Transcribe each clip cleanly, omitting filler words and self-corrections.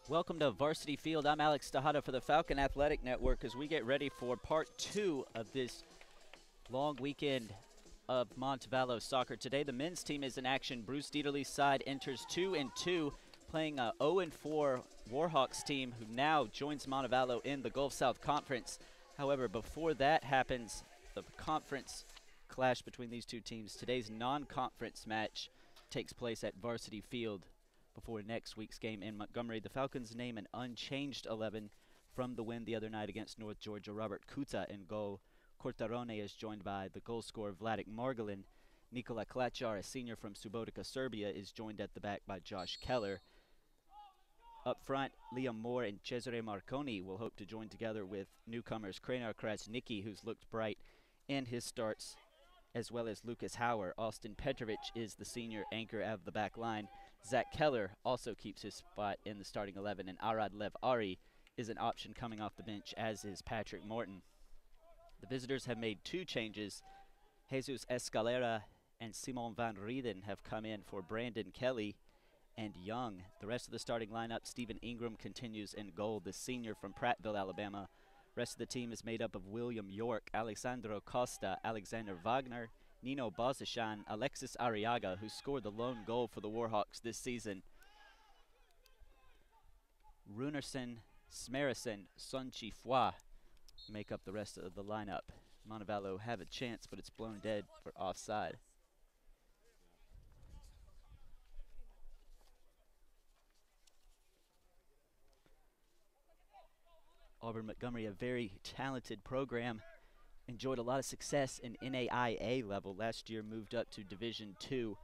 Welcome to Varsity Field. I'm Alex Tejada for the Falcon Athletic Network as we get ready for part 2 of this long weekend of Montevallo soccer. Today the men's team is in action. Bruce Dieterle's side enters 2-2, playing a 0-4 Warhawks team who now joins Montevallo in the Gulf South Conference. However, before that happens, the conference clash between these two teams. Today's non-conference match takes place at Varsity Field before next week's game in Montgomery. The Falcons name an unchanged 11 from the win the other night against North Georgia. Robert Kuta in goal. Cortarone is joined by the goal scorer Vladik Margolin. Nikola Klačar, a senior from Subotica, Serbia, is joined at the back by Josh Keller. Up front, Liam Moore and Cesare Marconi will hope to join together with newcomers Krenar Krasnicki, who's looked bright in his starts, as well as Lucas Hauer. Austin Petrovic is the senior anchor of the back line. Zach Keller also keeps his spot in the starting 11, and Arad Lev Ari is an option coming off the bench, as is Patrick Morton. The visitors have made 2 changes. Jesus Escalera and Simon van Rieden have come in for Brandon Kelly and Young. The rest of the starting lineup, Stephen Ingram continues in goal, the senior from Prattville, Alabama. Rest of the team is made up of William York, Alexandro Costa, Alexander Wagner, Nino Bozashan, Alexis Arriaga, who scored the lone goal for the Warhawks this season, Runerson, Smerison, Sun Chi Fua make up the rest of the lineup. Montevallo have a chance, but it's blown dead for offside. Auburn-Montgomery, a very talented program, enjoyed a lot of success in NAIA level. Last year moved up to Division II,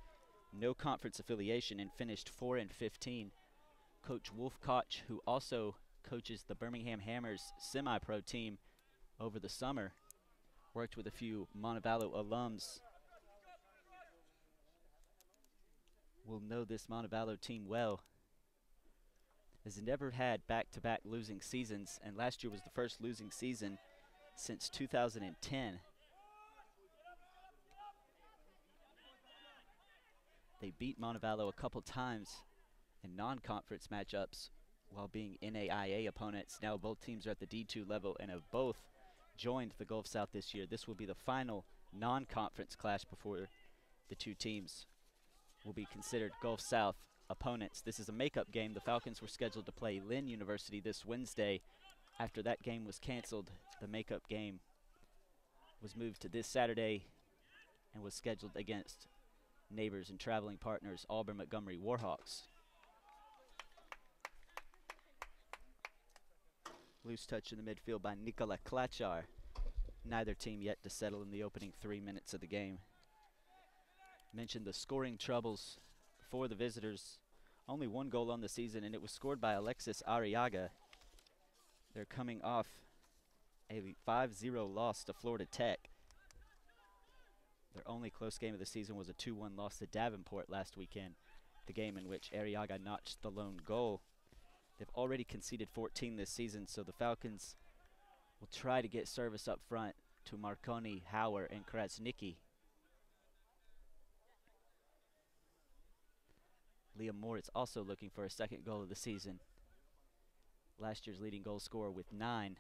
no conference affiliation, and finished 4-15. Coach Wolf Koch, who also coaches the Birmingham Hammers semi-pro team over the summer, worked with a few Montevallo alums. Will know this Montevallo team well. Has never had back-to-back losing seasons, and last year was the first losing season since 2010. They beat Montevallo a couple times in non-conference matchups while being NAIA opponents. Now both teams are at the D2 level and have both joined the Gulf South this year. This will be the final non-conference clash before the two teams will be considered Gulf South opponents. This is a makeup game. The Falcons were scheduled to play Lynn University this Wednesday. After that game was canceled, the makeup game was moved to this Saturday and was scheduled against neighbors and traveling partners Auburn-Montgomery Warhawks. Loose touch in the midfield by Nikola Klačar. Neither team yet to settle in the opening 3 minutes of the game. Mentioned the scoring troubles for the visitors. Only 1 goal on the season, and it was scored by Alexis Arriaga. They're coming off a 5-0 loss to Florida Tech. Their only close game of the season was a 2-1 loss to Davenport last weekend, the game in which Arriaga notched the lone goal. They've already conceded 14 this season, so the Falcons will try to get service up front to Marconi, Hauer, and Krasnicki. Liam Moore is also looking for a second goal of the season. Last year's leading goal scorer with 9.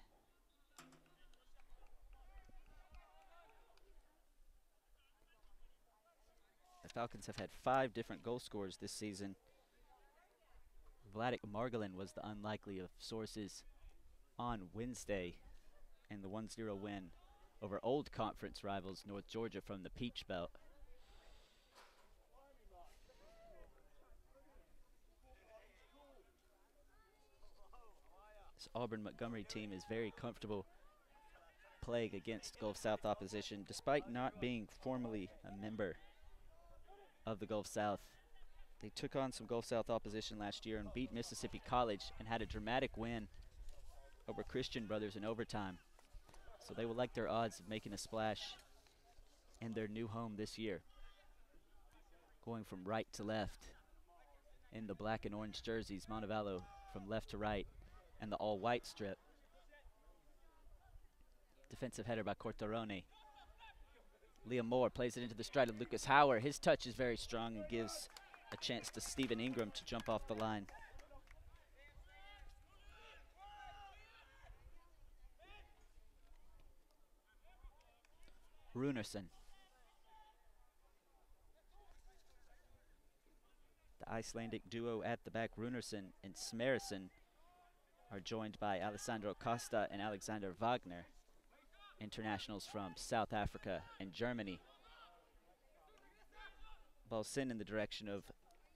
The Falcons have had 5 different goal scorers this season. Vladik Margolin was the unlikely of sources on Wednesday in the 1-0 win over old conference rivals North Georgia from the Peach Belt. This Auburn-Montgomery team is very comfortable playing against Gulf South opposition, despite not being formally a member of the Gulf South. They took on some Gulf South opposition last year and beat Mississippi College and had a dramatic win over Christian Brothers in overtime. So they will like their odds of making a splash in their new home this year. Going from right to left in the black and orange jerseys, Montevallo from left to right, and the all-white strip. Defensive header by Cortarone. Liam Moore plays it into the stride of Lucas Hauer. His touch is very strong and gives a chance to Stephen Ingram to jump off the line. Runarsson. The Icelandic duo at the back, Runarsson and Smerisson, are joined by Alessandro Costa and Alexander Wagner, internationals from South Africa and Germany. Ball sent in the direction of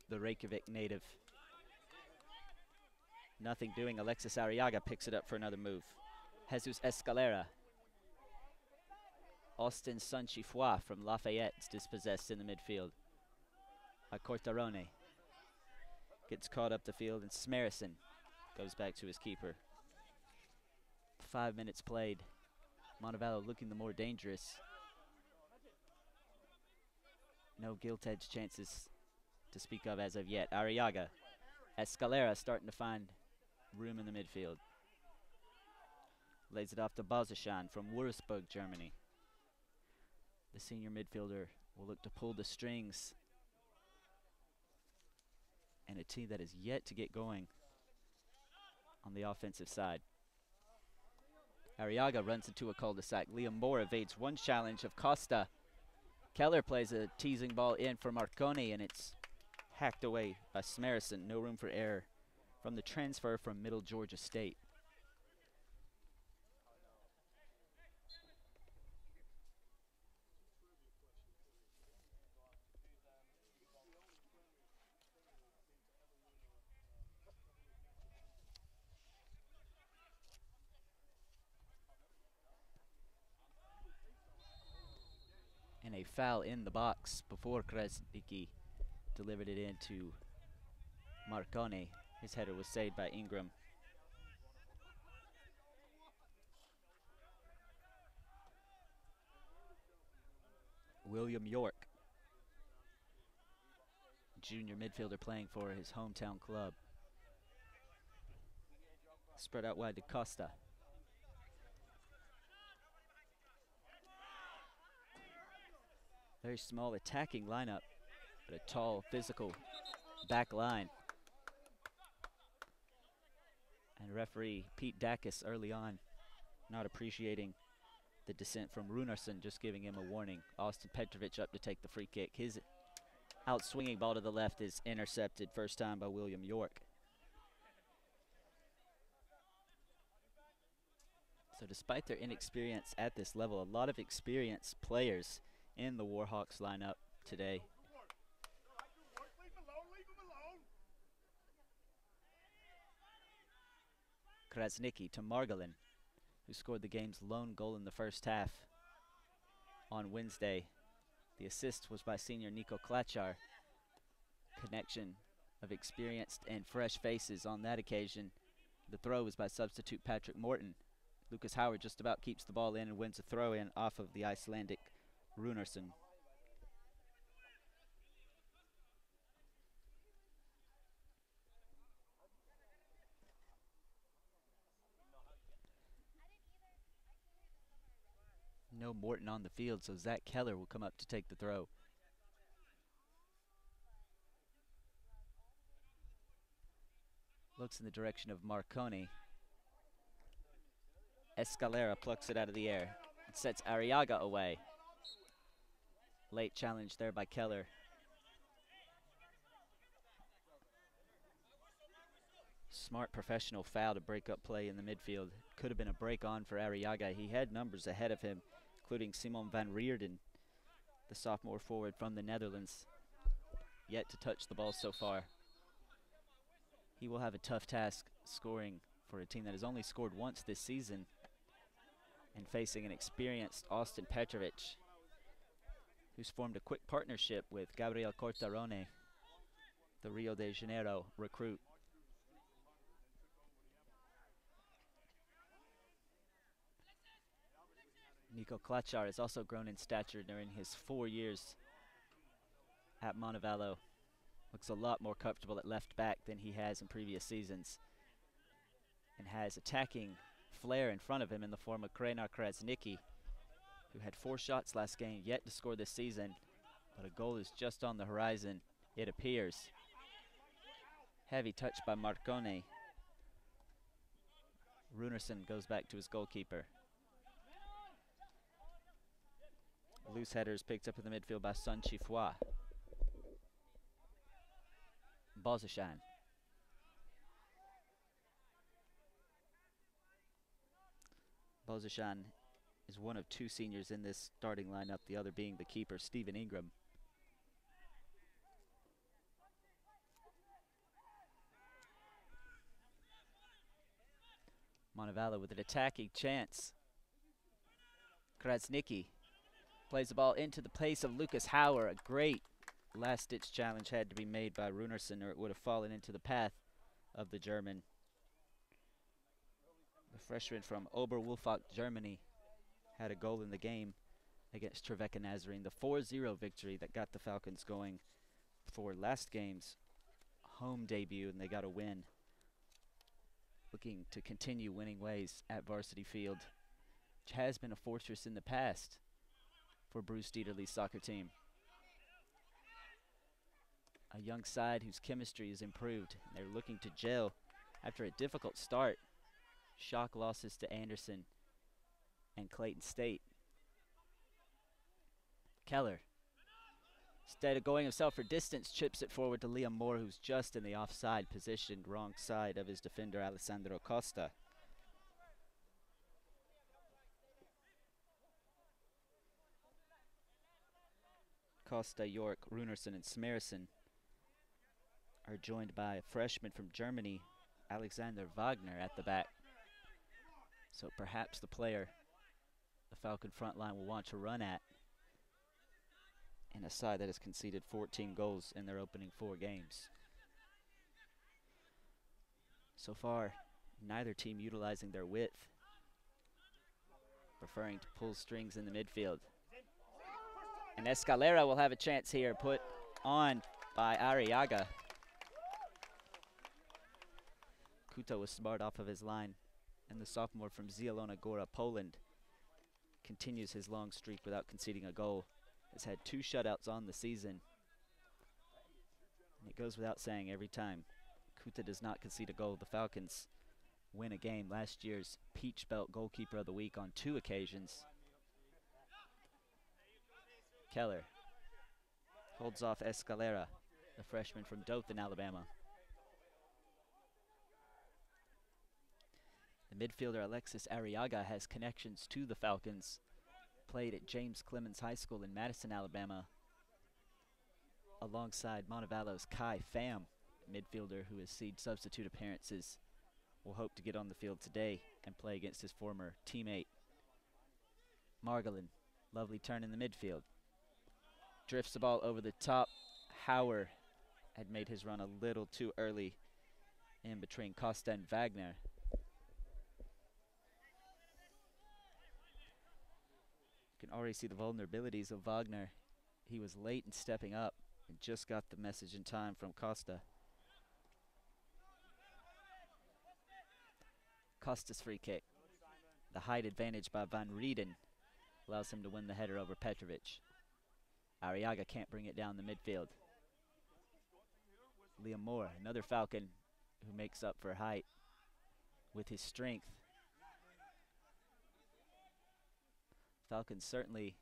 the Reykjavik native. Nothing doing. Alexis Arriaga picks it up for another move. Jesus Escalera. Austin Sanchifoy from Lafayette is dispossessed in the midfield. Cortarone gets caught up the field, and Smerisson goes back to his keeper. 5 minutes played. Montevallo looking the more dangerous. No gilt-edged chances to speak of as of yet. Arriaga. Escalera starting to find room in the midfield. Lays it off to Bozichan from Würzburg, Germany. The senior midfielder will look to pull the strings. And a team that is yet to get going on the offensive side. Arriaga runs into a cul-de-sac. Liam Moore evades one challenge of Costa. Keller plays a teasing ball in for Marconi, and it's hacked away by Smerisson. No room for error from the transfer from Middle Georgia State. And a foul in the box before Krasnicki delivered it into Marconi. His header was saved by Ingram. William York, junior midfielder playing for his hometown club. Spread out wide to Costa. Very small attacking lineup, but a tall, physical back line. And referee Pete Dacus early on not appreciating the descent from Runarsson, just giving him a warning. Austin Petrovic up to take the free kick. His out-swinging ball to the left is intercepted first time by William York. So despite their inexperience at this level, a lot of experienced players in the Warhawks lineup today. Krasnicki to Margolin, who scored the game's lone goal in the first half on Wednesday. The assist was by senior Nico Klachar. Connection of experienced and fresh faces on that occasion. The throw was by substitute Patrick Morton. Lucas Howard just about keeps the ball in and wins a throw in off of the Icelandic Runarsson. No Morton on the field, so Zach Keller will come up to take the throw. Looks in the direction of Marconi. Escalera plucks it out of the air and sets Arriaga away. Late challenge there by Keller. Smart professional foul to break up play in the midfield. Could have been a break on for Arriaga. He had numbers ahead of him, including Simon van Reerden, the sophomore forward from the Netherlands. Yet to touch the ball so far. He will have a tough task scoring for a team that has only scored once this season and facing an experienced Austin Petrovic, who's formed a quick partnership with Gabriel Cortarone, the Rio de Janeiro recruit. Nico Klachar has also grown in stature during his 4 years at Montevallo. Looks a lot more comfortable at left back than he has in previous seasons, and has attacking flair in front of him in the form of Krenar Krasnicki, who had 4 shots last game, yet to score this season, but a goal is just on the horizon, it appears. Heavy touch by Marconi. Runarsson goes back to his goalkeeper. Loose headers picked up in the midfield by Sun Chifua. Bozashan. Bozashan is one of two seniors in this starting lineup, the other being the keeper, Stephen Ingram. Montevallo with an attacking chance. Krasnicki plays the ball into the place of Lucas Hauer. A great last-ditch challenge had to be made by Runerson, or it would have fallen into the path of the German. The freshman from Oberwolfach, Germany, had a goal in the game against Trevecca Nazarene. The 4-0 victory that got the Falcons going for last game's home debut, and they got a win. Looking to continue winning ways at Varsity Field, which has been a fortress in the past for Bruce Dieterle's soccer team. A young side whose chemistry is improved. They're looking to gel after a difficult start. Shock losses to Anderson and Clayton State. Keller, instead of going himself for distance, chips it forward to Liam Moore, who's just in the offside position, wrong side of his defender, Alessandro Costa. Costa, York, Runerson, and Smerison are joined by a freshman from Germany, Alexander Wagner, at the back. So perhaps the player the Falcon front line will want to run at in a side that has conceded 14 goals in their opening 4 games. So far, neither team utilizing their width, preferring to pull strings in the midfield. And Escalera will have a chance here, put on by Arriaga. Kuta was smart off of his line, and the sophomore from Zielona Góra, Poland, continues his long streak without conceding a goal. Has had 2 shutouts on the season. And it goes without saying, every time Kuta does not concede a goal, the Falcons win a game. Last year's Peach Belt Goalkeeper of the Week on 2 occasions. Keller holds off Escalera, the freshman from Dothan, Alabama. The midfielder Alexis Arriaga has connections to the Falcons. Played at James Clemens High School in Madison, Alabama, alongside Montevallo's Kai Pham, midfielder who has seen substitute appearances. Will hope to get on the field today and play against his former teammate. Margolin, lovely turn in the midfield. Drifts the ball over the top. Hauer had made his run a little too early in between Costa and Wagner. You can already see the vulnerabilities of Wagner. He was late in stepping up and just got the message in time from Costa. Costa's free kick. The height advantage by Van Rieden allows him to win the header over Petrovic. Arriaga can't bring it down the midfield. Liam Moore, another Falcon who makes up for height with his strength. Falcons certainly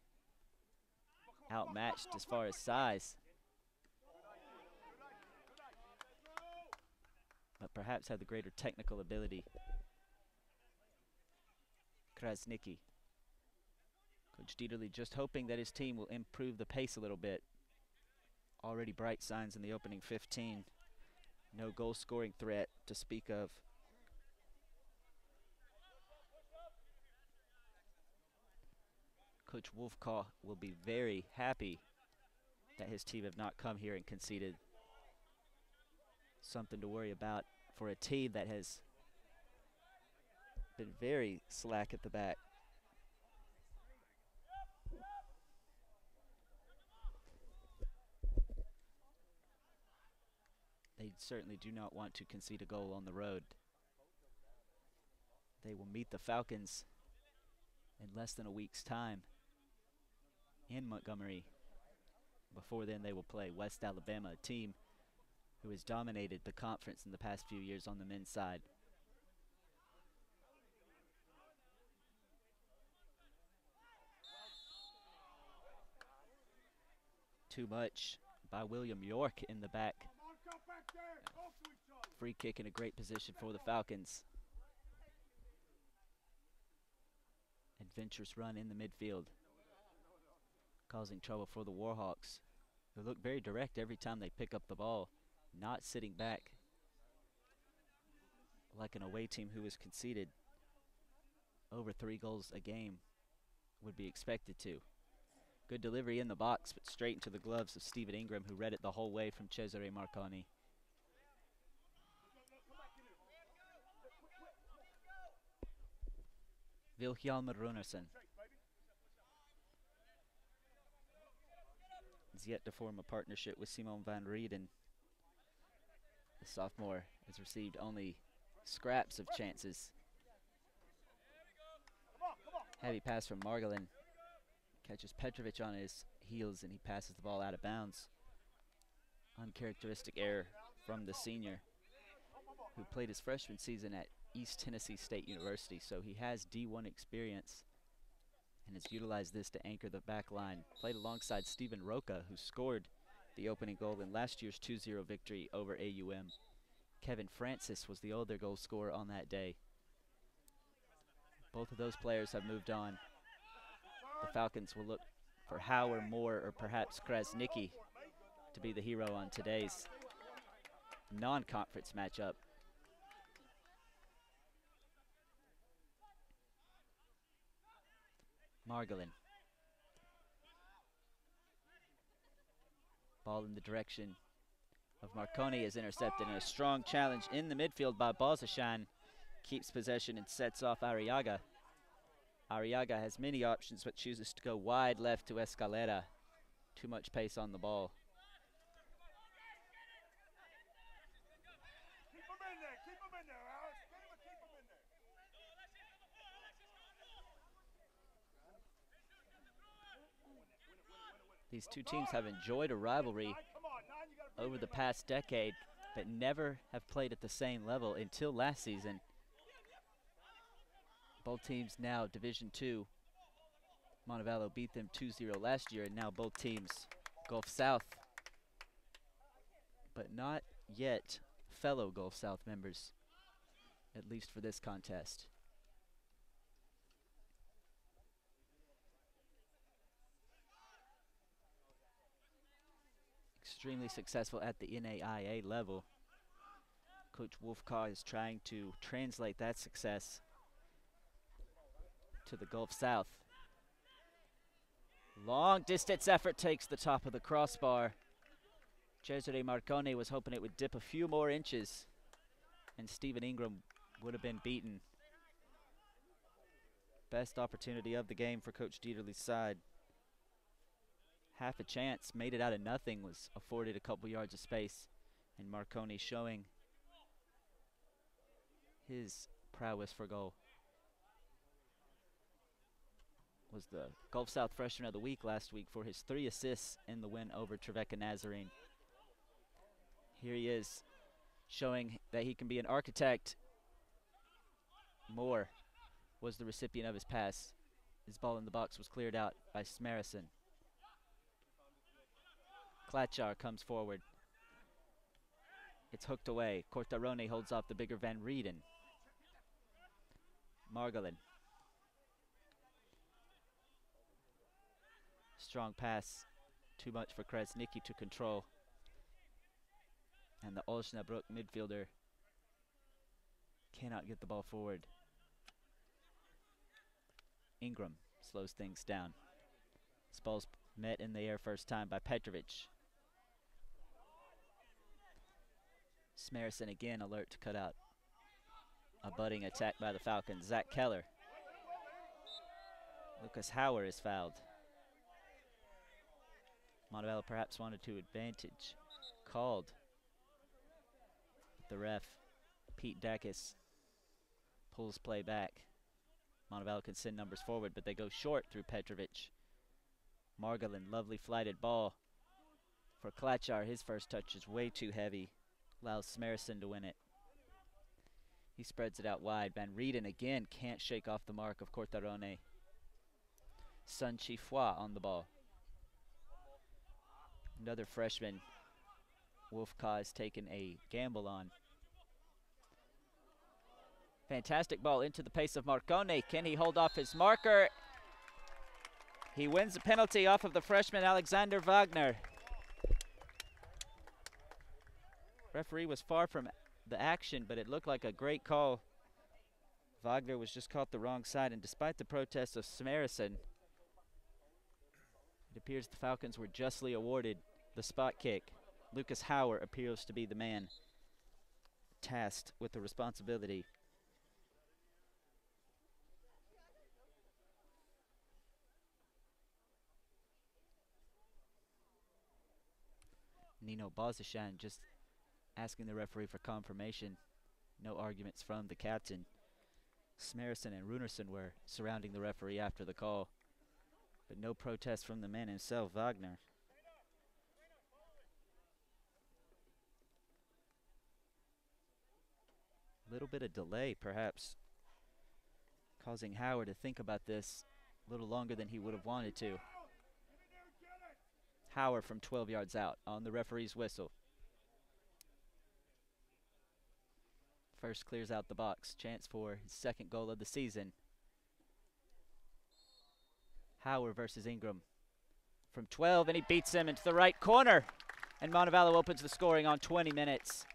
outmatched as far as size, but perhaps have the greater technical ability. Krasnicki. Coach Dieterle just hoping that his team will improve the pace a little bit. Already bright signs in the opening 15. No goal scoring threat to speak of. Coach Wolfkaw will be very happy that his team have not come here and conceded. Something to worry about for a team that has been very slack at the back. They certainly do not want to concede a goal on the road. They will meet the Falcons in less than a week's time in Montgomery. Before then, they will play West Alabama, a team who has dominated the conference in the past few years on the men's side. too much by William York in the back. Free kick in a great position for the Falcons. Adventurous run in the midfield, causing trouble for the Warhawks, who look very direct every time they pick up the ball, not sitting back like an away team who has conceded over 3 goals a game would be expected to. Good delivery in the box, but straight into the gloves of Stephen Ingram, who read it the whole way from Cesare Marconi. Vilhjalmur Runarsson has yet to form a partnership with Simon van Rieden. The sophomore has received only scraps of chances. Heavy pass from Margolin. Catches Petrovic on his heels and he passes the ball out of bounds. Uncharacteristic error from the senior, who played his freshman season at East Tennessee State University, so he has D1 experience and has utilized this to anchor the back line. Played alongside Stephen Roca, who scored the opening goal in last year's 2-0 victory over AUM. Kevin Francis was the older goal scorer on that day. Both of those players have moved on. The Falcons will look for Hauer, Moore, or perhaps Krasnicki to be the hero on today's non-conference matchup. Margolin. Ball in the direction of Marconi is intercepted, and a strong challenge in the midfield by Bozashan keeps possession and sets off Arriaga. Arriaga has many options but chooses to go wide left to Escalera. Too much pace on the ball. These two teams have enjoyed a rivalry over the past decade, but never have played at the same level until last season. Both teams now Division II. Montevallo beat them 2-0 last year, and now both teams Gulf South, but not yet fellow Gulf South members, at least for this contest. Extremely successful at the NAIA level. Coach Wolfcar is trying to translate that success to the Gulf South. Long distance effort takes the top of the crossbar. Cesare Marconi was hoping it would dip a few more inches, and Stephen Ingram would have been beaten. Best opportunity of the game for Coach Dieterle's side. Half a chance, made it out of nothing, was afforded a couple yards of space, and Marconi showing his prowess for goal. Was the Gulf South Freshman of the Week last week for his 3 assists in the win over Trevecca Nazarene. Here he is, showing that he can be an architect. Moore was the recipient of his pass. His ball in the box was cleared out by Smarison. Klatchar comes forward. It's hooked away. Cortarone holds off the bigger Van Rieden. Margolin. Strong pass. Too much for Krasnicki to control. And the Osnabrück midfielder cannot get the ball forward. Ingram slows things down. This ball's met in the air first time by Petrovic. Smarison again alert to cut out a budding attack by the Falcons. Zach Keller. Lucas Hauer is fouled. Montevallo perhaps wanted to advantage. Called. The ref, Pete Dacus, pulls play back. Montevallo can send numbers forward, but they go short through Petrovic. Margolin, lovely flighted ball for Klatchar. His first touch is way too heavy. Allows Smarison to win it. He spreads it out wide. Van Rieden again can't shake off the mark of Cortarone. Sun Chi Fua on the ball. Another freshman Wolfka has taken a gamble on. Fantastic ball into the pace of Marcone. Can he hold off his marker? He wins the penalty off of the freshman Alexander Wagner. Referee was far from the action, but it looked like a great call. Wagner was just caught the wrong side, and despite the protests of Samarison, it appears the Falcons were justly awarded the spot kick. Lucas Hauer appears to be the man tasked with the responsibility. Nino Bozashan just asking the referee for confirmation. No arguments from the captain. Smarison and Runerson were surrounding the referee after the call, but no protest from the man himself, Wagner. A little bit of delay, perhaps, causing Howard to think about this a little longer than he would have wanted to. Howard from 12 yards out on the referee's whistle. First clears out the box. Chance for his second goal of the season. Howard versus Ingram from 12, and he beats him into the right corner. And Montevallo opens the scoring on 20 minutes.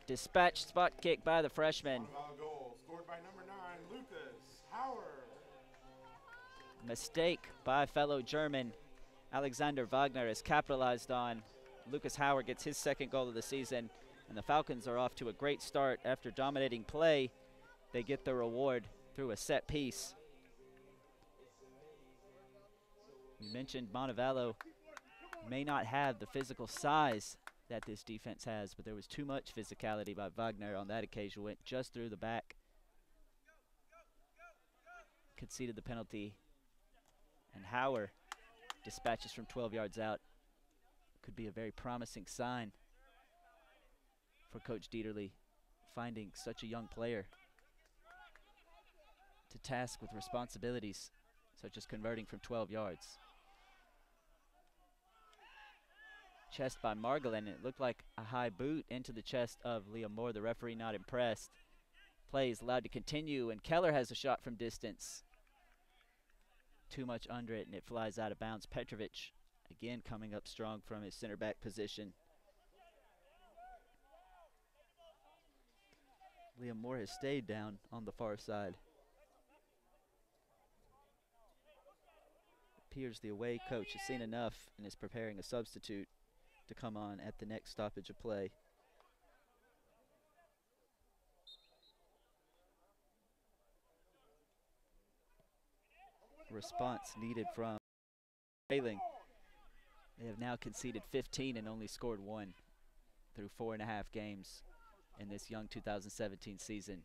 Dispatched spot kick by the freshman. Montevallo goal scored by number 9, Lucas Hauer. Mistake by fellow German Alexander Wagner is capitalized on. Lucas Hauer gets his second goal of the season, and the Falcons are off to a great start. After dominating play, they get the reward through a set piece. We mentioned Montevallo may not have the physical size that this defense has, but there was too much physicality by Wagner on that occasion. Went just through the back. Conceded the penalty. And Hauer dispatches from 12 yards out. Could be a very promising sign for Coach Dieterle, finding such a young player to task with responsibilities such as converting from 12 yards. Chest by Margolin. It looked like a high boot into the chest of Liam Moore. The referee not impressed. Play is allowed to continue, and Keller has a shot from distance. Too much under it, and it flies out of bounds. Petrovic again coming up strong from his center back position. Liam Moore has stayed down on the far side. Appears the away coach has seen enough and is preparing a substitute to come on at the next stoppage of play. Response needed from Railing. They have now conceded 15 and only scored 1 through 4.5 games in this young 2017 season.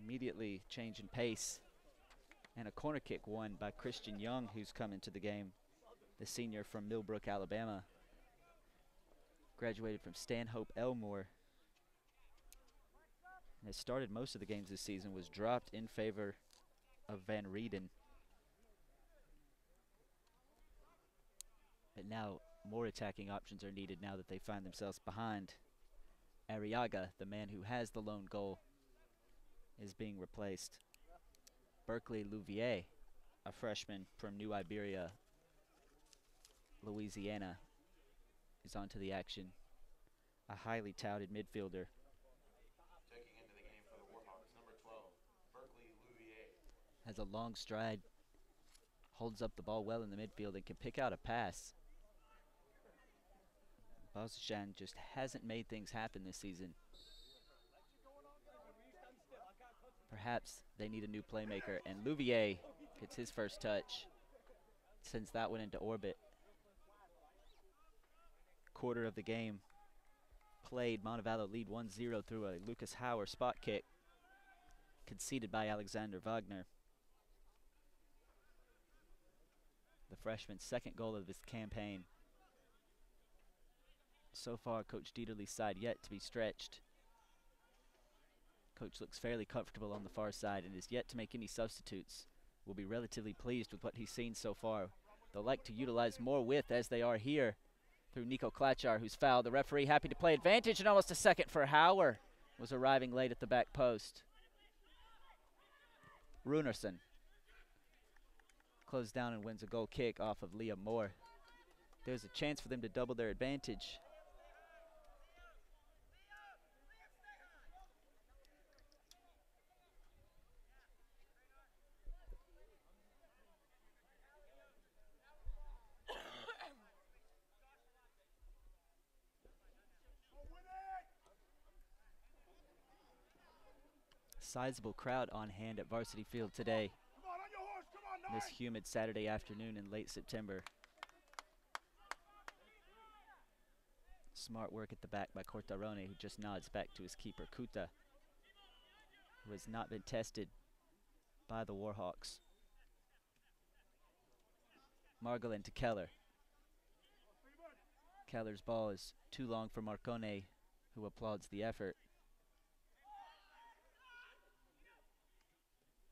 Immediately change in pace, and a corner kick won by Christian Young, who's come into the game, the senior from Millbrook, Alabama. Graduated from Stanhope Elmore. And has started most of the games this season, was dropped in favor of Van Rieden. But now more attacking options are needed now that they find themselves behind. Arriaga, the man who has the lone goal, is being replaced. Berkeley Louvier, a freshman from New Iberia, Louisiana, is onto the action. A highly touted midfielder. Checking into the game for the Warhawks, number 12, Berkeley Louvier. Has a long stride, holds up the ball well in the midfield, and can pick out a pass. Bozashan just hasn't made things happen this season. Perhaps they need a new playmaker, and Louvier gets his first touch, sends that one into orbit. Quarter of the game played. Montevallo lead 1-0 through a Lucas Hauer spot kick, conceded by Alexander Wagner. The freshman's second goal of this campaign. So far, Coach Dieterle's side yet to be stretched. Coach looks fairly comfortable on the far side and is yet to make any substitutes will be relatively pleased with what he's seen so far. They'll like to utilize more width as they are here through Nico Klatchar, who's fouled. The referee happy to play advantage, and almost a second for Hauer was arriving late at the back post. Runerson closed down and wins a goal kick off of Liam Moore. There's a chance for them to double their advantage. Sizable crowd on hand at Varsity Field today, this humid Saturday afternoon in late September. Smart work at the back by Cortarone, who just nods back to his keeper, Kuta, who has not been tested by the Warhawks. Margolin to Keller. Keller's ball is too long for Marcone, who applauds the effort.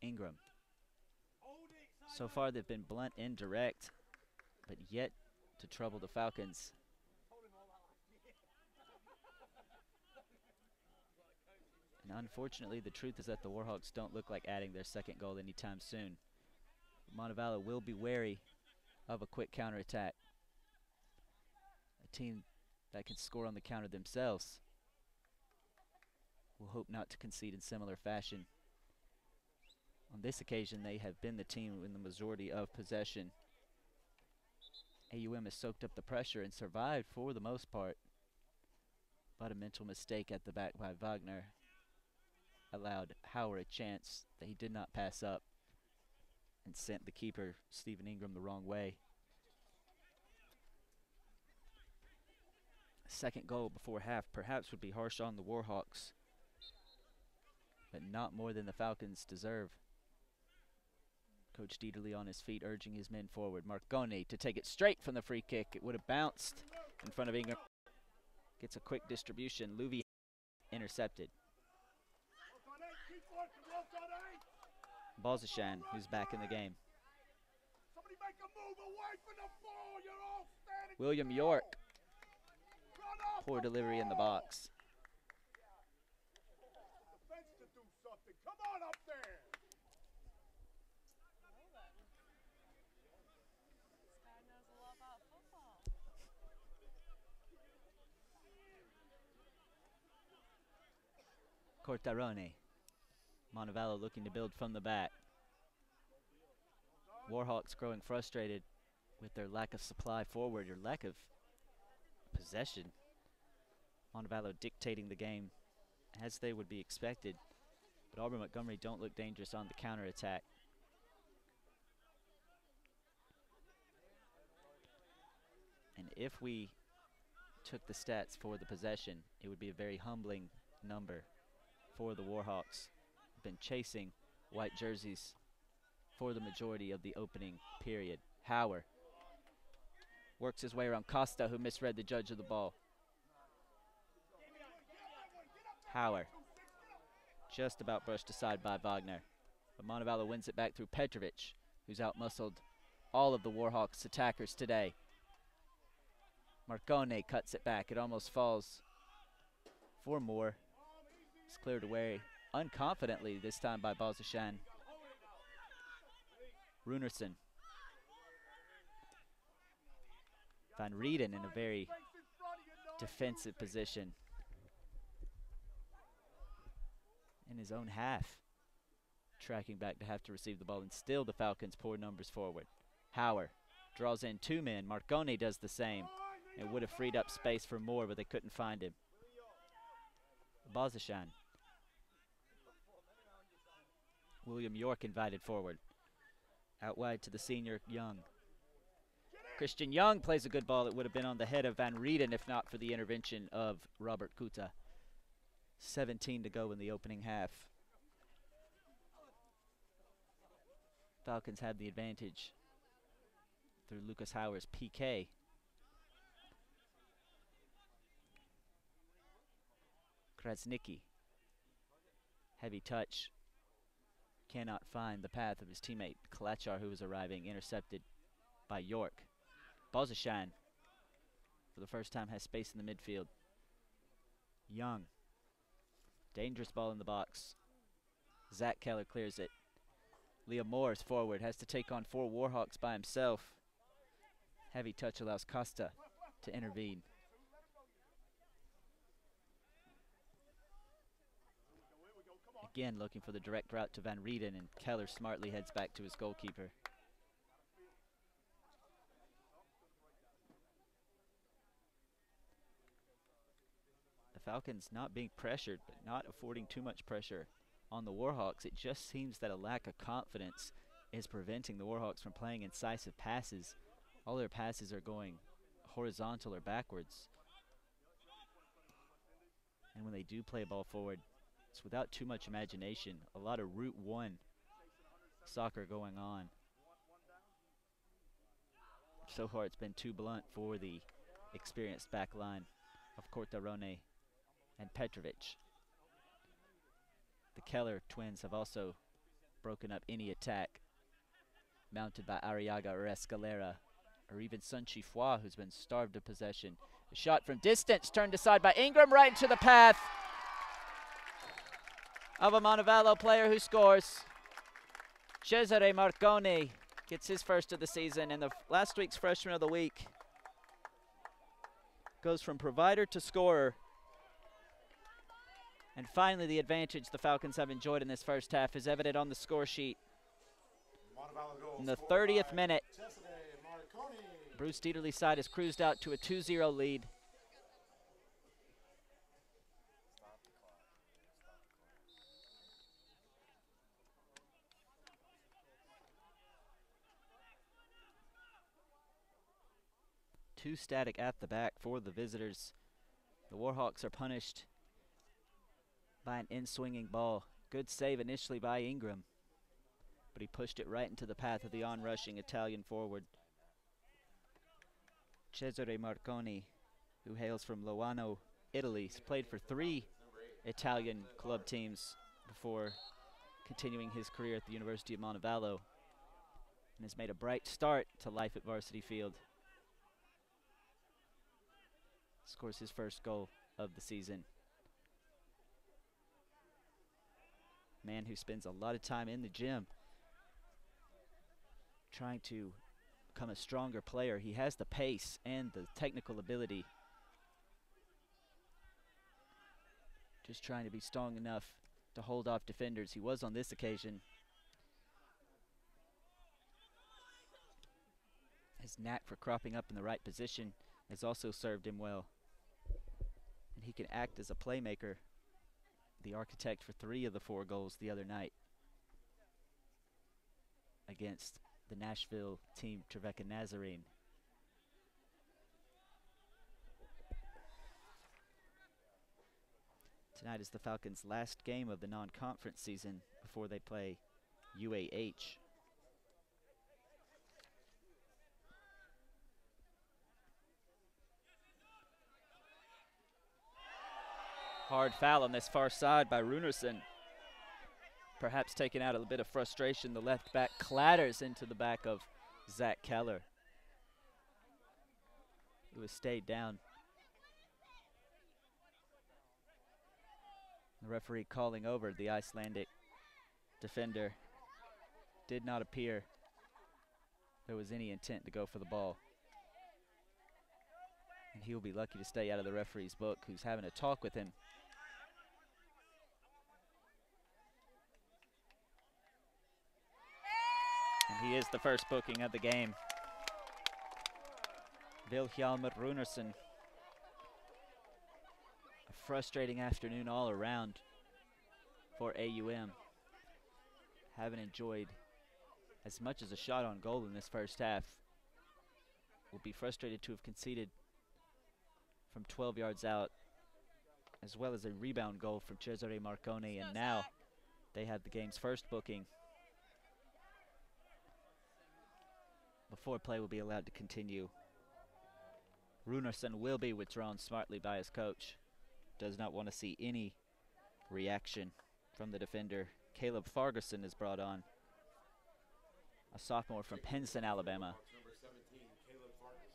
Ingram. So far they've been blunt and direct, but yet to trouble the Falcons. And unfortunately, the truth is that the Warhawks don't look like adding their second goal anytime soon. Montevallo will be wary of a quick counterattack. A team that can score on the counter themselves will hope not to concede in similar fashion. On this occasion, they have been the team in the majority of possession. AUM has soaked up the pressure and survived for the most part, but a mental mistake at the back by Wagner allowed Hauer a chance that he did not pass up and sent the keeper, Stephen Ingram, the wrong way. Second goal before half perhaps would be harsh on the Warhawks, but not more than the Falcons deserve. Coach Dieterle on his feet, urging his men forward. Marcone to take it straight from the free kick. It would have bounced in front of Ingram. Gets a quick distribution. Louvier intercepted. Balzashan, who's back in the game. William York. Poor delivery in the box. Cortarone. Montevallo looking to build from the back. Warhawks growing frustrated with their lack of supply forward, or lack of possession. Montevallo dictating the game as they would be expected. But Auburn-Montgomery don't look dangerous on the counterattack. And if we took the stats for the possession, it would be a very humbling number for the Warhawks. Been chasing white jerseys for the majority of the opening period. Hauer works his way around Costa, who misread the judge of the ball. Hauer just about brushed aside by Wagner, but Montevallo wins it back through Petrovic, who's outmuscled all of the Warhawks attackers today. Marcone cuts it back. It almost falls for Moore. It's cleared away unconfidently this time by Balzashan. Runerson. Van Rieden in a very defensive position in his own half, tracking back to have to receive the ball, and still the Falcons poor numbers forward. Hauer draws in two men. Marcone does the same. It would have freed up space for Moore, but they couldn't find him. Balzashan. William York invited forward. Out wide to the senior Young. Christian Young plays a good ball. It would have been on the head of Van Rieden if not for the intervention of Robert Kuta. 17 to go in the opening half. Falcons have the advantage through Lucas Hauer's PK. Krasnicki. Heavy touch cannot find the path of his teammate Kalachar, who was arriving, intercepted by York. Bozashan, for the first time, has space in the midfield. Young, dangerous ball in the box. Zach Keller clears it. Liam Morris forward, has to take on 4 Warhawks by himself. Heavy touch allows Costa to intervene. Again looking for the direct route to Van Rieden, and Keller smartly heads back to his goalkeeper. The Falcons not being pressured, but not affording too much pressure on the Warhawks. It just seems that a lack of confidence is preventing the Warhawks from playing incisive passes. All their passes are going horizontal or backwards. And when they do play a ball forward, it's without too much imagination. A lot of Route 1 soccer going on. So far it's been too blunt for the experienced back line of Cortarone and Petrovic. The Keller twins have also broken up any attack mounted by Arriaga or Escalera, or even Sun Chifua, who's been starved of possession. A shot from distance, turned aside by Ingram, right into the path of a Montevallo player who scores. Cesare Marconi gets his first of the season, and the last week's freshman of the week goes from provider to scorer. And finally, the advantage the Falcons have enjoyed in this first half is evident on the score sheet. In the 30th minute, Bruce Dieterle's side has cruised out to a 2-0 lead. Too static at the back for the visitors. The Warhawks are punished by an in-swinging ball. Good save initially by Ingram, but he pushed it right into the path of the on-rushing Italian forward. Cesare Marconi, who hails from Loano, Italy, has played for 3 Italian club teams before continuing his career at the University of Montevallo, and has made a bright start to life at Varsity Field. Scores his first goal of the season. Man who spends a lot of time in the gym trying to become a stronger player. He has the pace and the technical ability. Just trying to be strong enough to hold off defenders. He was on this occasion. His knack for cropping up in the right position has also served him well. And he can act as a playmaker, the architect for 3 of the 4 goals the other night against the Nashville team Trevecca Nazarene. Tonight is the Falcons' last game of the non-conference season before they play UAH. Hard foul on this far side by Runerson. Perhaps taking out a bit of frustration, the left back clatters into the back of Zach Keller, who has stayed down. The referee calling over the Icelandic defender. Did not appear there was any intent to go for the ball. And he will be lucky to stay out of the referee's book, who's having a talk with him. And he is the first booking of the game. Vilhjalmur Runerson. A frustrating afternoon all around for AUM. Haven't enjoyed as much as a shot on goal in this first half. Will be frustrated to have conceded from 12 yards out, as well as a rebound goal from Cesare Marconi, and now they have the game's first booking before play will be allowed to continue. Runerson will be withdrawn smartly by his coach. Does not want to see any reaction from the defender Caleb Farguson is brought on, a sophomore from Pinson, Alabama. Number 17, Caleb Farkas.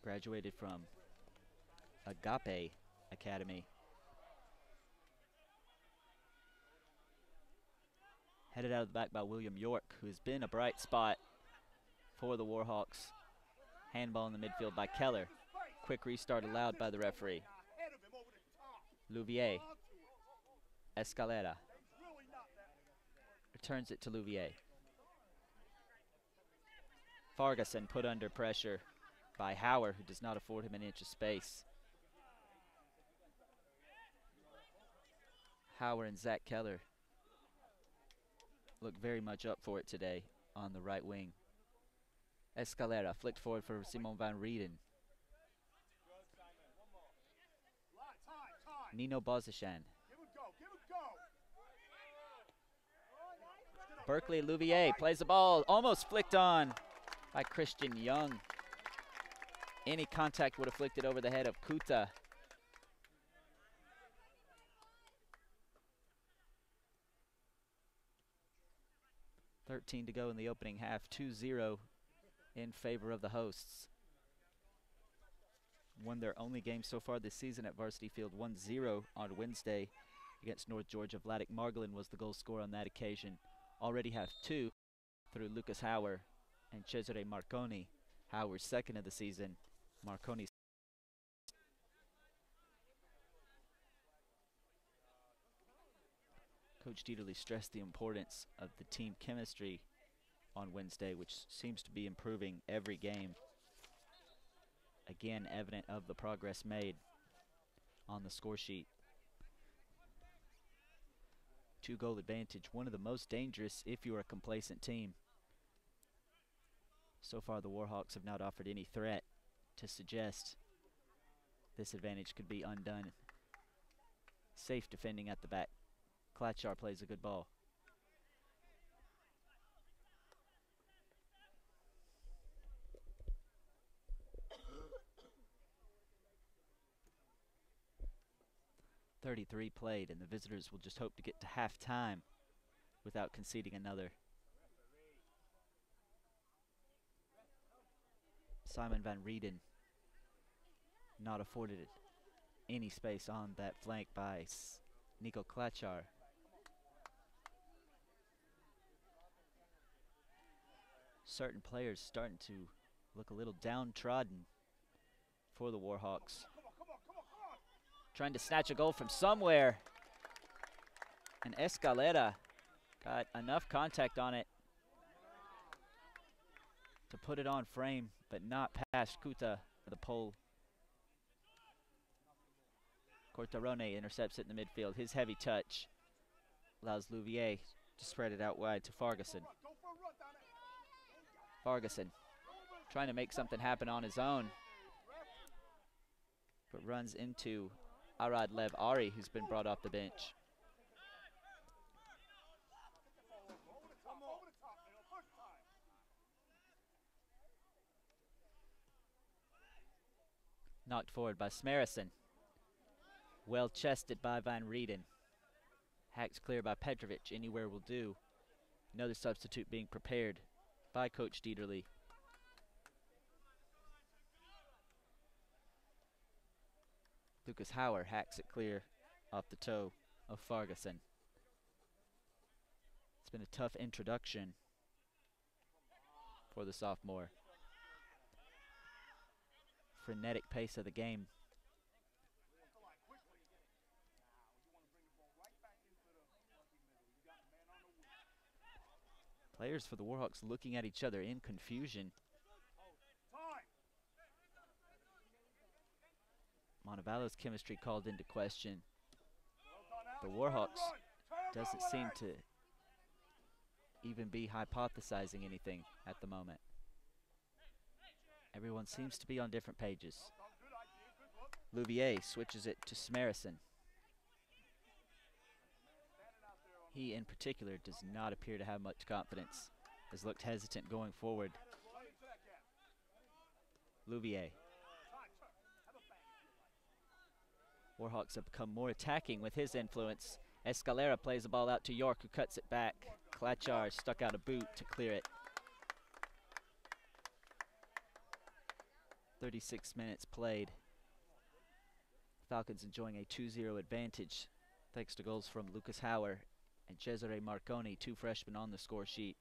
Graduated from Agape Academy. Headed out of the back by William York, who's been a bright spot for the Warhawks. Handball in the midfield by Keller. Quick restart allowed by the referee. Louvier. Escalera. Returns it to Louvier. Farguson put under pressure by Hauer, who does not afford him an inch of space. Hauer and Zach Keller look very much up for it today on the right wing. Escalera flicked forward for Simon van Rieden. Nino Bozichan. Berkeley Louvier plays the ball, almost flicked on by Christian Young. Any contact would have flicked it over the head of Kuta. .13 to go in the opening half, 2-0 in favor of the hosts. Won their only game so far this season at Varsity Field, 1-0 on Wednesday against North Georgia. Vladik Margolin was the goal scorer on that occasion. Already have 2 through Lucas Hauer and Cesare Marconi. Hauer's second of the season, Marconi's. Coach Dieterle stressed the importance of the team chemistry on Wednesday, which seems to be improving every game. Again, evident of the progress made on the score sheet. 2-goal advantage, one of the most dangerous if you're a complacent team. So far, the Warhawks have not offered any threat to suggest this advantage could be undone. Safe defending at the back. Klatchar plays a good ball. .33 played, and the visitors will just hope to get to halftime without conceding another. Simon van Rieden not afforded any space on that flank by Nico Klatchar. Certain players starting to look a little downtrodden for the Warhawks. Trying to snatch a goal from somewhere. And Escalera got enough contact on it to put it on frame, but not past Kuta, the pole. Cortarone intercepts it in the midfield. His heavy touch allows Louvier to spread it out wide to Farguson. Farguson trying to make something happen on his own, but runs into Arad Lev Ari, who's been brought off the bench. Knocked forward by Smerison. Well chested by Van Rieden. Hacked clear by Petrovic. Anywhere will do. Another substitute being prepared by Coach Dieterle. Lucas Hauer hacks it clear off the toe of Farguson. It's been a tough introduction for the sophomore. Frenetic pace of the game. Players for the Warhawks looking at each other in confusion. Montevallo's chemistry called into question. The Warhawks doesn't seem to even be hypothesizing anything at the moment. Everyone seems to be on different pages. Louvier switches it to Smerison. He in particular does not appear to have much confidence. Has looked hesitant going forward. Louvier. Warhawks have become more attacking with his influence. Escalera plays the ball out to York, who cuts it back. Klachar stuck out a boot to clear it. 36 minutes played. Falcons enjoying a 2-0 advantage thanks to goals from Lucas Hauer and Cesare Marconi, 2 freshmen on the score sheet.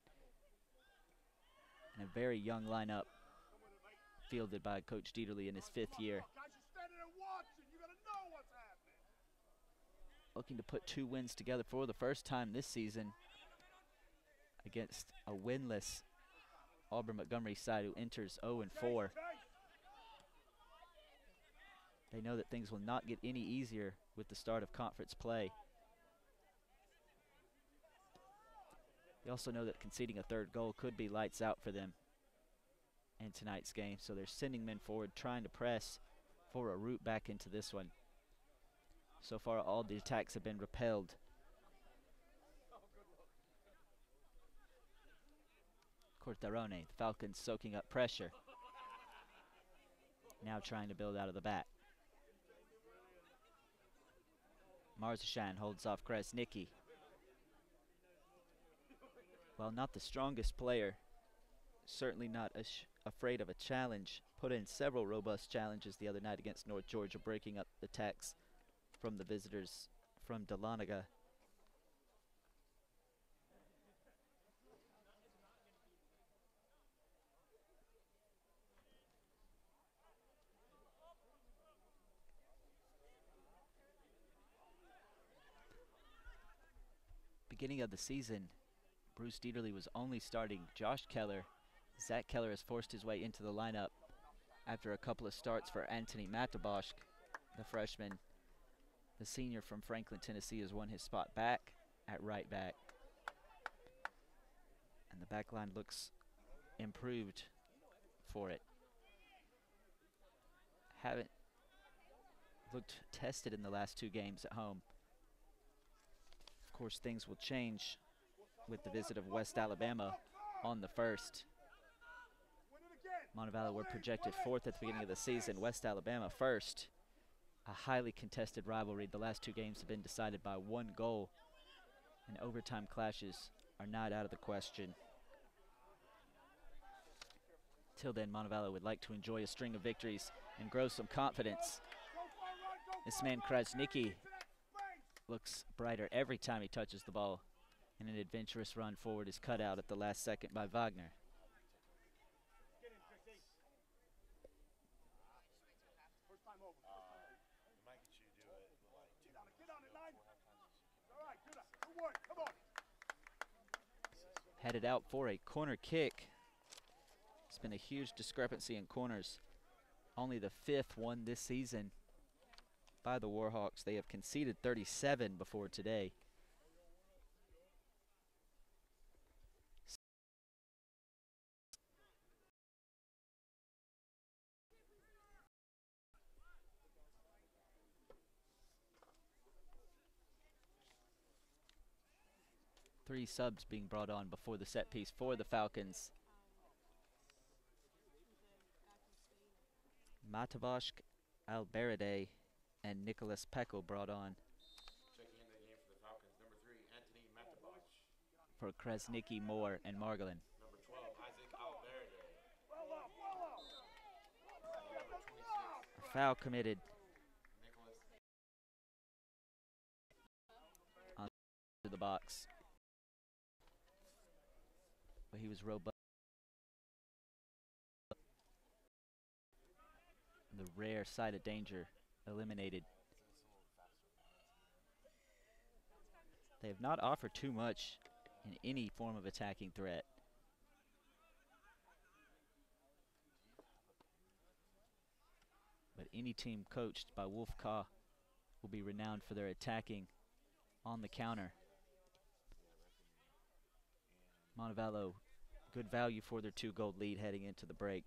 And a very young lineup fielded by Coach Dieterle in his 5th year. Looking to put 2 wins together for the first time this season against a winless Auburn-Montgomery side who enters 0-4. They know that things will not get any easier with the start of conference play. They also know that conceding a 3rd goal could be lights out for them in tonight's game, so they're sending men forward, trying to press for a route back into this one. So far, all the attacks have been repelled. Cortarone, the Falcons soaking up pressure. Now trying to build out of the back. Marzashan holds off Krasnicki. While not the strongest player, certainly not afraid of a challenge, put in several robust challenges the other night against North Georgia, breaking up the attacks from the visitors from Dahlonega. Beginning of the season, Bruce Dieterle was only starting Josh Keller. Zach Keller has forced his way into the lineup after a couple of starts for Anthony Matabosch, the freshman. The senior from Franklin, Tennessee, has won his spot back at right back. And the back line looks improved for it. Haven't looked tested in the last 2 games at home. Of course, things will change with the visit of West Alabama on the 1st. Montevallo were projected 4th at the beginning of the season. West Alabama 1st. A highly contested rivalry. The last 2 games have been decided by 1 goal, and overtime clashes are not out of the question. Till then, Montevallo would like to enjoy a string of victories and grow some confidence. This man Krasnicki looks brighter every time he touches the ball, and an adventurous run forward is cut out at the last second by Wagner. Headed out for a corner kick. It's been a huge discrepancy in corners. Only the 5th one this season by the Warhawks. They have conceded 37 before today. Three subs being brought on before the set piece for the Falcons. Matabosch, Alberade, and Nicholas Peckel brought on. Checking into the game for the Falcons, number 3, Anthony Matabosch. For Krasnicki, Moore, and Margolin. Number 12, Isaac Alberade. Number 26, Foul committed Nicholas. to the box. But he was robust. The rare side of danger eliminated. They have not offered too much in any form of attacking threat. But any team coached by Wolf Ka will be renowned for their attacking on the counter. Montevallo, good value for their 2-goal lead heading into the break.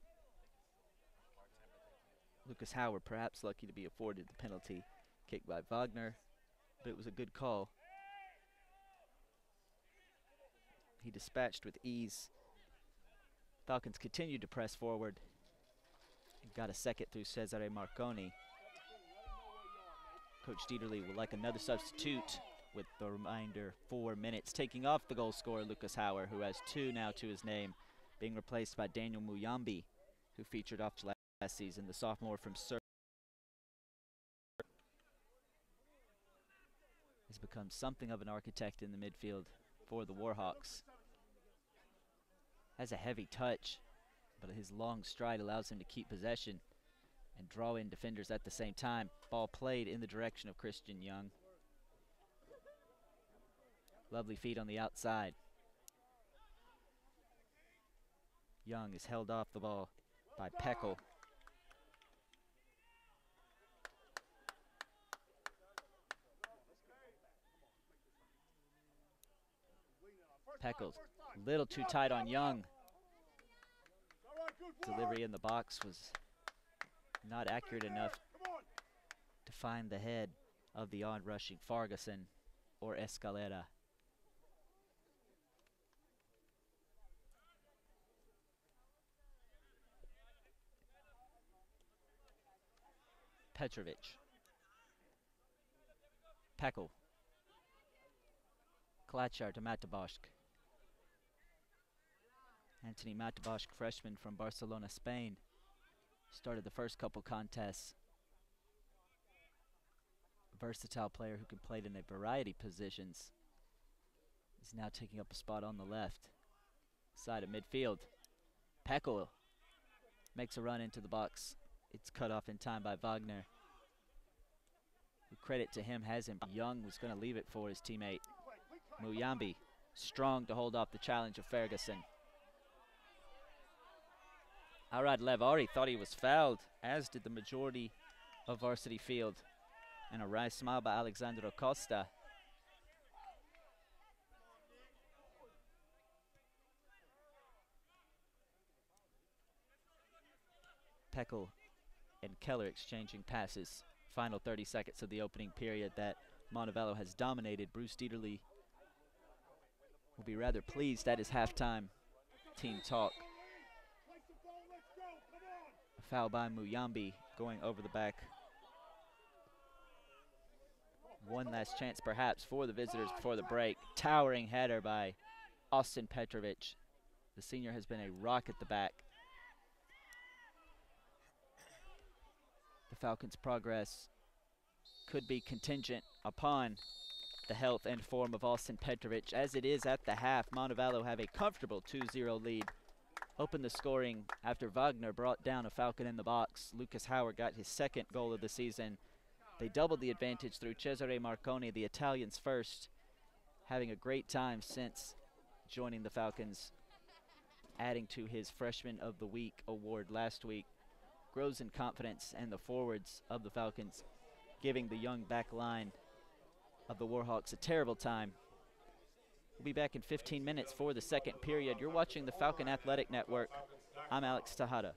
Lucas Howard perhaps lucky to be afforded the penalty kick by Wagner, but it was a good call. He dispatched with ease. Falcons continued to press forward and got a second through Cesare Marconi. Coach Dieterle will like another substitute with the reminder 4 minutes. Taking off the goal scorer, Lucas Hauer, who has 2 now to his name, being replaced by Daniel Muyambi, who featured off last season, the sophomore from Sur. Has become something of an architect in the midfield for the Warhawks. Has a heavy touch, but his long stride allows him to keep possession and draw in defenders at the same time. Ball played in the direction of Christian Young. Lovely feet on the outside. Young is held off the ball by Peckel. Peckel's a little too tight on Young. Delivery in the box was not accurate enough to find the head of the on-rushing Farguson or Escalera. Petrovic. Peckel. Klatchar to Matabosk. Anthony Matabosk, freshman from Barcelona, Spain, started the first couple contests. Versatile player who can play in a variety of positions. He's now taking up a spot on the left side of midfield. Peckel makes a run into the box. It's cut off in time by Wagner. Credit to him, has him. Young was going to leave it for his teammate. Muyambi, strong to hold off the challenge of Ferguson. Arad Levari thought he was fouled, as did the majority of varsity field. And a wry smile by Alexandro Costa. Peckel and Keller exchanging passes. Final 30 seconds of the opening period that Montevallo has dominated. Bruce Dieterle will be rather pleased at his halftime team talk. A foul by Muyambi going over the back. One last chance perhaps for the visitors before the break. Towering header by Austin Petrovic. The senior has been a rock at the back. The Falcons' progress could be contingent upon the health and form of Austin Petrovic. As it is at the half, Montevallo have a comfortable 2-0 lead. Opened the scoring after Wagner brought down a Falcon in the box. Lucas Hauer got his second goal of the season. They doubled the advantage through Cesare Marconi, the Italians' first, having a great time since joining the Falcons, adding to his Freshman of the Week award last week. Grows in confidence, and the forwards of the Falcons giving the young back line of the Warhawks a terrible time. We'll be back in 15 minutes for the second period. You're watching the Falcon Athletic Network. I'm Alex Tejada.